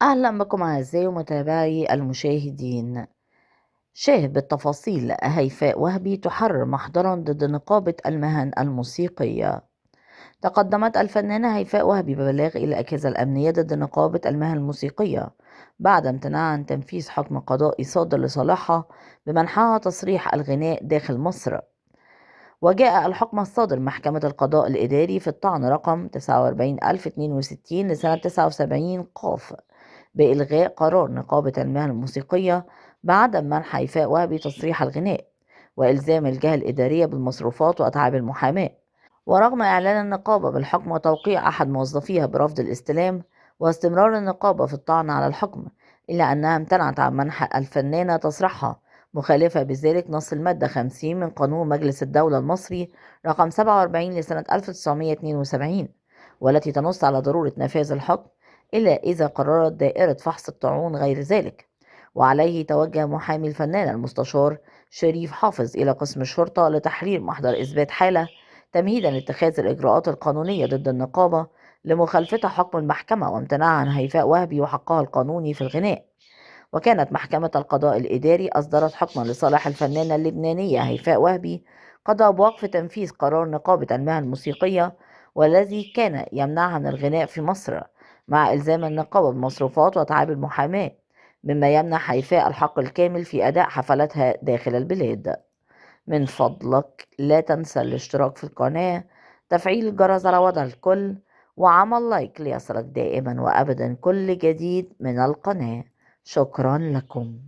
أهلا بكم أعزائي ومتابعي المشاهدين. شاهد بالتفاصيل: هيفاء وهبي تحرر محضرا ضد نقابة المهن الموسيقية. تقدمت الفنانة هيفاء وهبي ببلاغ إلى الأجهزة الأمنية ضد نقابة المهن الموسيقية بعد امتناعها عن تنفيذ حكم قضائي صادر لصالحها بمنحها تصريح الغناء داخل مصر. وجاء الحكم الصادر من محكمة القضاء الإداري في الطعن رقم 49062 لسنة 79 قاف بإلغاء قرار نقابة المهن الموسيقية بعدم منح هيفاء وهبي تصريح الغناء وإلزام الجهة الإدارية بالمصروفات وأتعاب المحاماة. ورغم إعلان النقابة بالحكم وتوقيع أحد موظفيها برفض الاستلام واستمرار النقابة في الطعن على الحكم، إلا أنها امتنعت عن منح الفنانة تصريحها، مخالفة بذلك نص المادة 50 من قانون مجلس الدولة المصري رقم 47 لسنة 1972، والتي تنص على ضرورة نفاذ الحكم إلا إذا قررت دائرة فحص الطاعون غير ذلك. وعليه توجه محامي الفنانة المستشار شريف حافظ إلى قسم الشرطة لتحرير محضر إثبات حالة تمهيدا لاتخاذ الإجراءات القانونية ضد النقابة لمخالفتها حكم المحكمة وامتناعها عن هيفاء وهبي وحقها القانوني في الغناء. وكانت محكمة القضاء الإداري أصدرت حكما لصالح الفنانة اللبنانية هيفاء وهبي قضى بوقف تنفيذ قرار نقابة المهن الموسيقية والذي كان يمنعها من الغناء في مصر، مع إلزام النقابة بمصروفات وأتعاب المحاماة، مما يمنح هيفاء الحق الكامل في أداء حفلاتها داخل البلاد. من فضلك لا تنسى الاشتراك في القناة، تفعيل الجرس على وضع الكل، وعمل لايك ليصلك دائما وأبدا كل جديد من القناة. شكرا لكم.